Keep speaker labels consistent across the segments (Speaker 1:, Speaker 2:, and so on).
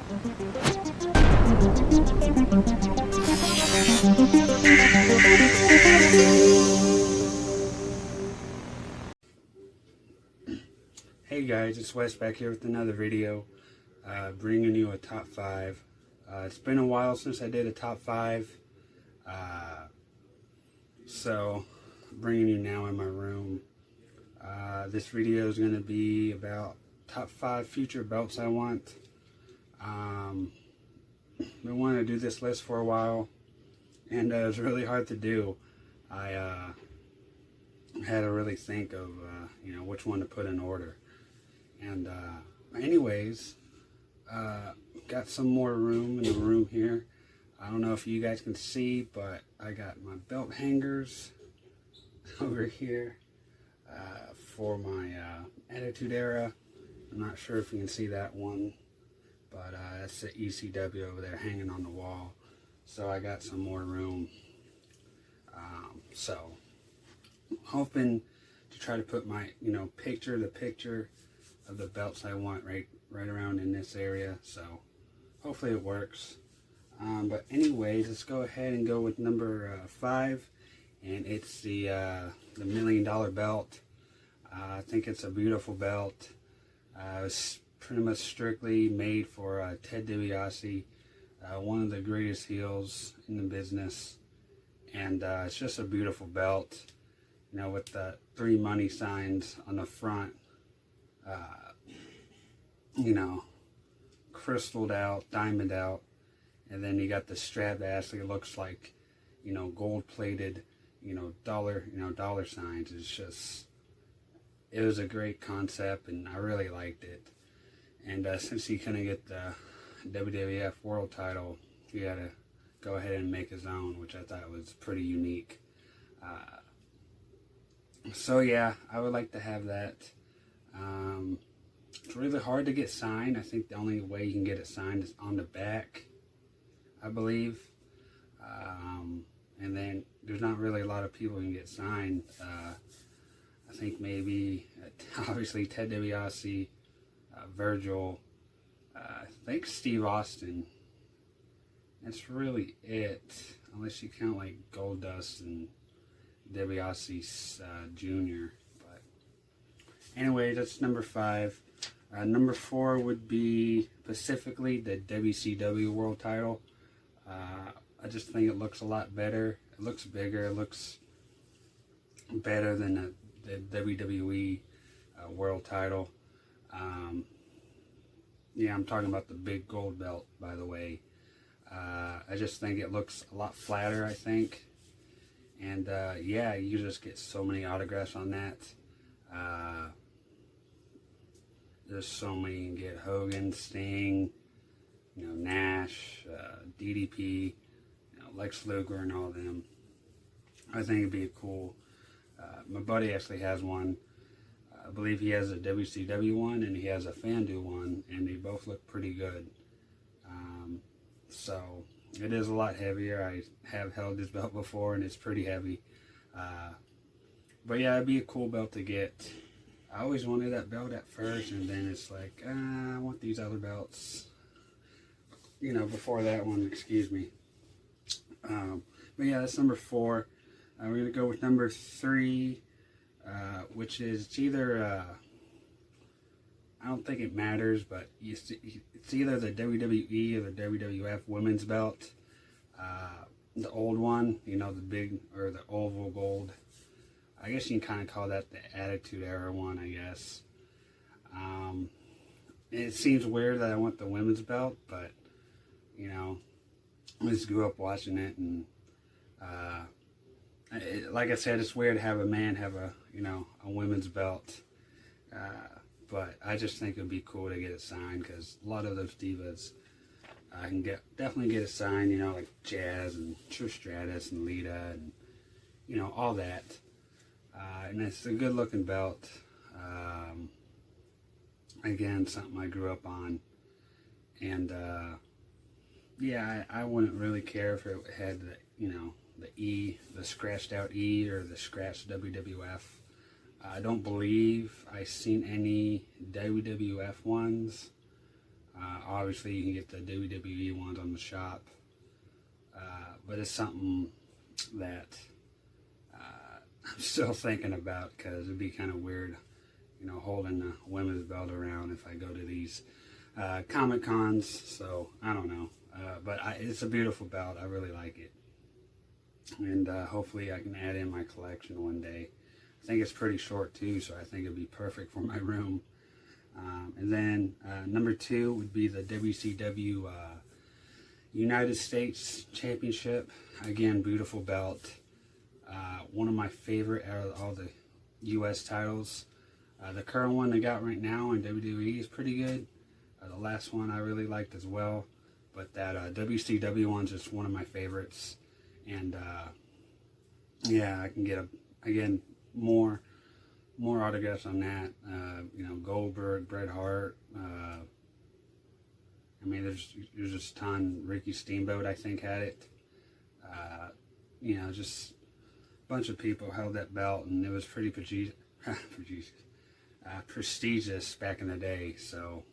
Speaker 1: Hey guys, it's Wes back here with another video, bringing you a top 5. It's been a while since I did a top 5, so bringing you now in my room. This video is going to be about top 5 future belts I want. Been wanting to do this list for a while, and it was really hard to do. I had to really think of which one to put in order. And anyways, got some more room in the room here. I don't know if you guys can see, but I got my belt hangers over here for my Attitude Era. I'm not sure if you can see that one, but that's the ECW over there hanging on the wall. So I got some more room. So hoping to try to put my picture of the belts I want right around in this area. So hopefully it works. But anyways, let's go ahead and go with number 5, and it's the $1 million belt. I think it's a beautiful belt. It was pretty much strictly made for Ted DiBiase, one of the greatest heels in the business, and it's just a beautiful belt, with the 3 money signs on the front, crystalled out, diamond out, and then you got the strap that actually looks like, gold plated, dollar signs. It was a great concept, and I really liked it. And since he couldn't get the WWF World Title, he had to go ahead and make his own, which I thought was pretty unique. So yeah, I would like to have that. It's really hard to get signed. I think the only way you can get it signed is on the back, I believe. And then there's not really a lot of people who can get signed. I think maybe, obviously, Ted DiBiase, Virgil, I think Steve Austin. That's really it, unless you count like Goldust and DiBiase Jr. But anyway, that's number 5. Number 4 would be specifically the WCW World Title. I just think it looks a lot better. It looks bigger. It looks better than the WWE World Title. Yeah, I'm talking about the big gold belt, by the way. I just think it looks a lot flatter, I think. And yeah, you just get so many autographs on that. There's so many you can get: Hogan, Sting, Nash, DDP, Lex Luger, and all of them. I think it'd be cool. My buddy actually has one. I believe he has a WCW one and he has a FanDuel one, and they both look pretty good. So it is a lot heavier. I have held this belt before, and it's pretty heavy. But yeah, it'd be a cool belt to get. I always wanted that belt at first, and then it's like, I want these other belts. Before that one, excuse me. But yeah, that's number 4. We're going to go with number 3, which is it's either, I don't think it matters, but it's either the WWE or the WWF Women's Belt. The old one, the big, or the oval gold. I guess you can kind of call that the Attitude Era one, I guess. It seems weird that I want the women's belt, but, I just grew up watching it, and, like I said, it's weird to have a man have a women's belt. But I just think it would be cool to get it signed, because a lot of those divas can definitely get it signed, like Jazz and Trish Stratus and Lita and, all that. And it's a good looking belt. Again, something I grew up on. And, yeah, I wouldn't really care if it had the scratched out E or the scratched WWF. I don't believe I've seen any WWF ones. Obviously, you can get the WWE ones on the shop, but it's something that I'm still thinking about, because it'd be kind of weird, holding the women's belt around if I go to these Comic Cons. So I don't know, but it's a beautiful belt. I really like it, and hopefully I can add in my collection one day. I think it's pretty short too, so I think it'd be perfect for my room. And then number 2 would be the WCW United States Championship. Again, beautiful belt. One of my favorite out of all the US titles. The current one they got right now in WWE is pretty good. The last one I really liked as well. But that WCW one's just one of my favorites. And yeah, I can get again more autographs on that. Goldberg, Bret Hart. I mean, there's just a ton. Ricky Steamboat, I think, had it. Just a bunch of people held that belt, and it was pretty prestigious back in the day. So,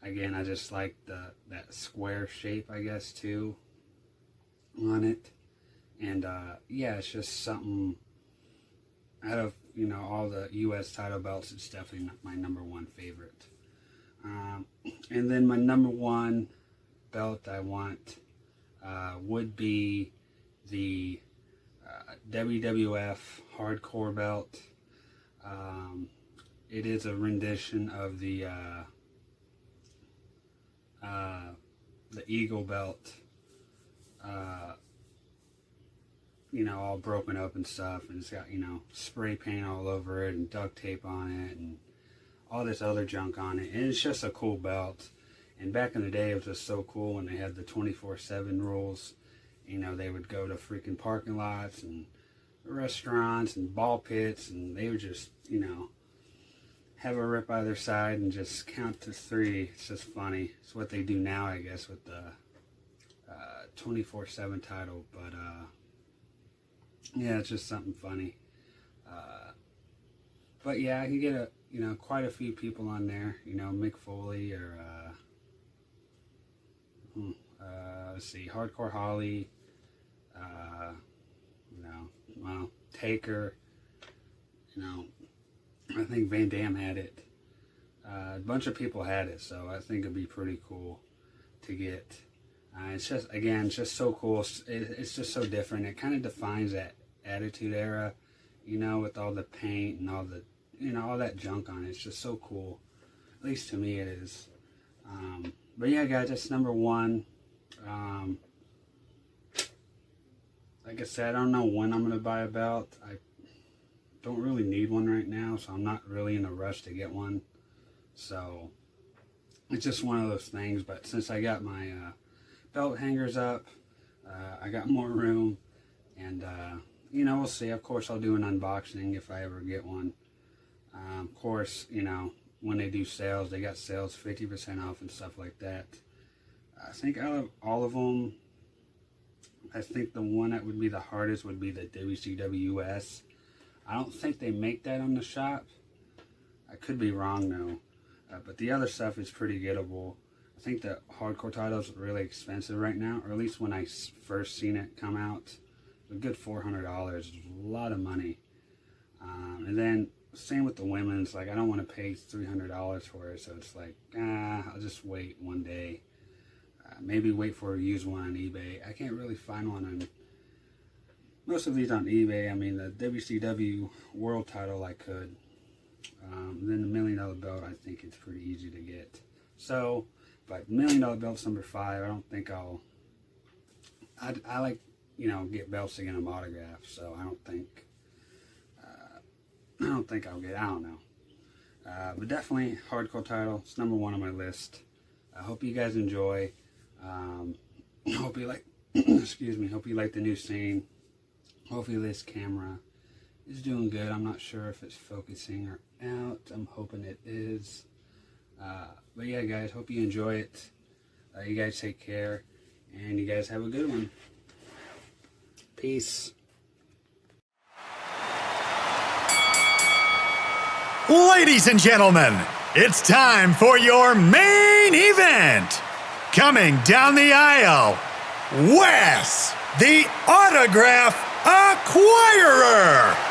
Speaker 1: again, I just like that square shape, I guess, too, on it. And yeah, it's just something. Out of all the U.S. title belts, it's definitely my number 1 favorite. And then my number 1 belt I want would be the WWF Hardcore belt. It is a rendition of the Eagle belt. All broken up and stuff, and it's got, spray paint all over it and duct tape on it and all this other junk on it, and it's just a cool belt. And back in the day, it was just so cool when they had the 24/7 rules. They would go to freaking parking lots and restaurants and ball pits, and they would just, have a rip by their side and just count to 3. It's just funny. It's what they do now, I guess, with the 24/7 title, but yeah, it's just something funny. But yeah, I can get quite a few people on there. Mick Foley or let's see, Hardcore Holly. Taker. I think Van Dam had it. A bunch of people had it, so I think it'd be pretty cool to get. It's just so cool. It's just so different. It kind of defines that Attitude Era, with all the paint and all the, all that junk on it. It's just so cool. At least to me it is. But yeah, guys, that's number 1. Like I said, I don't know when I'm going to buy a belt. I don't really need one right now, so I'm not really in a rush to get one. So it's just one of those things. But since I got my belt hangers up, I got more room, and we'll see. Of course, I'll do an unboxing if I ever get one. Of course, when they do sales, they got sales 50% off and stuff like that. I think out of all of them, I think the one that would be the hardest would be the WCW US. I don't think they make that on the shop. I could be wrong though, but the other stuff is pretty gettable. I think the Hardcore title is really expensive right now, or at least when I first seen it come out, a good $400. It's a lot of money. And then same with the women's. Like, I don't want to pay $300 for it, so it's like, I'll just wait one day. Maybe wait for a used one on eBay. I can't really find one on most of these on eBay. I mean, the WCW World Title I could. Then the $1 Million Belt, I think it's pretty easy to get. So, but $1 Million Belt's number 5. I don't think I like, get belts to get them autographed. So I don't think I'll get. I don't know. But definitely Hardcore title. It's number 1 on my list. I hope you guys enjoy. Hope you like. Excuse me. Hope you like the new scene. Hopefully this camera is doing good. I'm not sure if it's focusing or out. I'm hoping it is. But yeah, guys, hope you enjoy it. You guys take care, and you guys have a good one. Peace.
Speaker 2: Ladies and gentlemen, It's time for your main event. Coming down the aisle, Wes, the Autograph Acquirer.